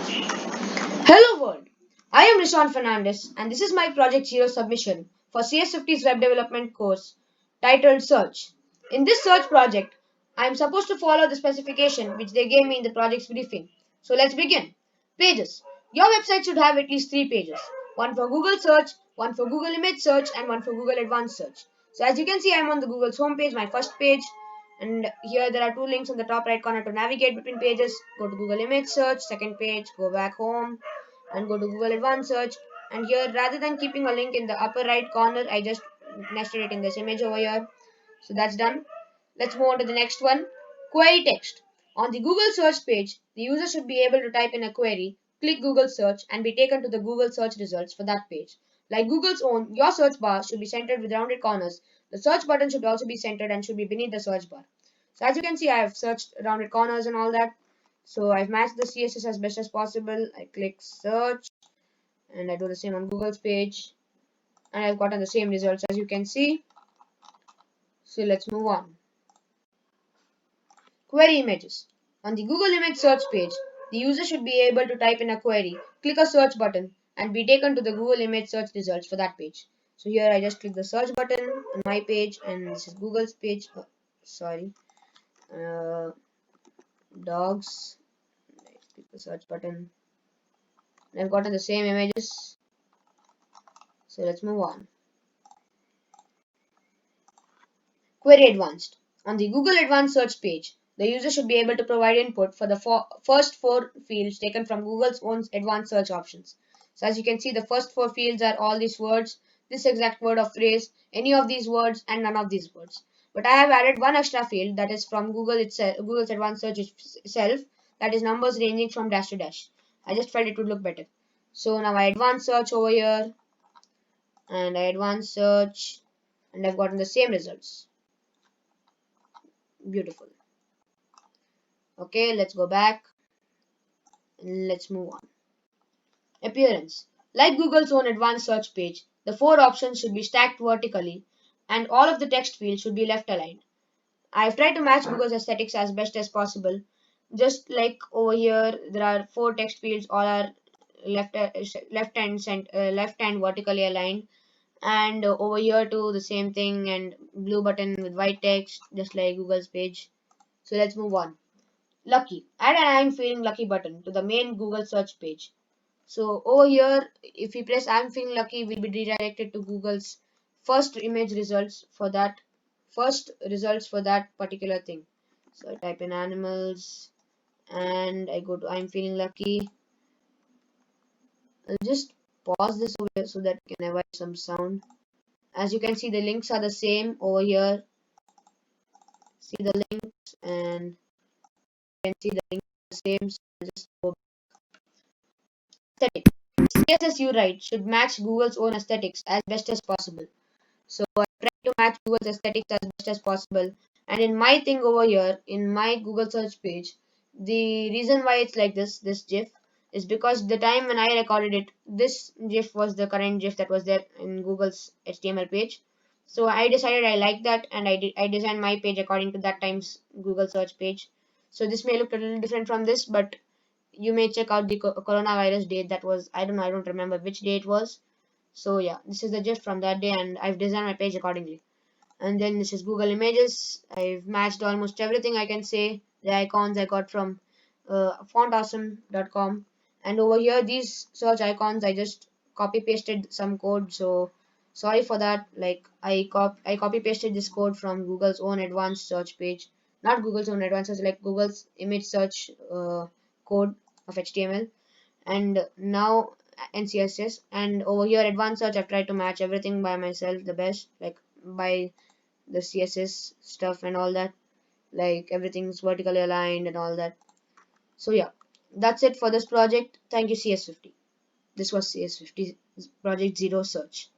Hello world, I am Rishon Fernandes and this is my Project Zero submission for CS50's web development course titled Search. In this search project, I am supposed to follow the specification which they gave me in the project's briefing. So let's begin. Pages. Your website should have at least 3 pages. One for Google search, one for Google image search and one for Google advanced search. So as you can see, I am on the Google's home page, my first page, and here there are two links on the top right corner to navigate between pages. Go to Google image search, second page, go back home and go to Google advanced search, and here rather than keeping a link in the upper right corner, I just nested it in this image over here. So that's done. Let's move on to the next one. Query text. On the Google search page, the user should be able to type in a query, click Google search and be taken to the Google search results for that page. Like Google's own, your search bar should be centered with rounded corners. The search button should also be centered and should be beneath the search bar. So as you can see, I have searched rounded corners and all that. So I've matched the CSS as best as possible. I click search and I do the same on Google's page and I've gotten the same results as you can see. So let's move on. Query images. On the Google image search page, the user should be able to type in a query, click a search button and be taken to the Google image search results for that page. So here I just click the search button on my page and this is Google's page. Uh, dogs. I click the search button. And I've gotten the same images. So let's move on. Query Advanced. On the Google Advanced Search page, the user should be able to provide input for the first 4 fields taken from Google's own advanced search options. So as you can see, the first 4 fields are all these words, this exact word or phrase, any of these words and none of these words. But I have added one extra field that is from Google itself, Google's advanced search itself, that is numbers ranging from dash to dash. I just felt it would look better. So now I advanced search over here and I advanced search and I've gotten the same results. Beautiful. Okay, let's go back and let's move on. Appearance. Like Google's own advanced search page, the 4 options should be stacked vertically and all of the text fields should be left aligned. I've tried to match Google's aesthetics as best as possible. Just like over here, there are 4 text fields, all are left and vertically aligned, and over here too the same thing, and blue button with white text, just like Google's page. So let's move on. Lucky. Add an I'm feeling lucky button to the main Google search page. So over here, if we press I'm feeling lucky, we'll be redirected to Google's first image results for that particular thing. So I type in animals and I go to I'm feeling lucky. I'll just pause this over here so that we can avoid some sound. As you can see, the links are the same over here. See the links and you can see the links are the same. So I'll just go aesthetic. CSS you write should match Google's own aesthetics as best as possible. So I try to match Google's aesthetics as best as possible. And in my thing over here, in my Google search page, the reason why it's like this GIF, is because the time when I recorded it, this GIF was the current GIF that was there in Google's HTML page. So I decided I like that, and I designed my page according to that time's Google search page. So this may look a little different from this, but you may check out the coronavirus date. That was, I don't remember which day it was. So yeah, this is the gist from that day, and I've designed my page accordingly. And then this is Google Images. I've matched almost everything I can say. The icons I got from fontawesome.com, and over here these search icons I just copy pasted some code. So sorry for that. Like I copy pasted this code from Google's own advanced search page, not Google's own advanced search, like Google's image search code of HTML, and now and CSS. And over here advanced search, I've tried to match everything by myself the best, like by the CSS stuff and all that, like everything's vertically aligned and all that. So yeah, that's it for this project. Thank you CS50. This was CS50 Project Zero Search.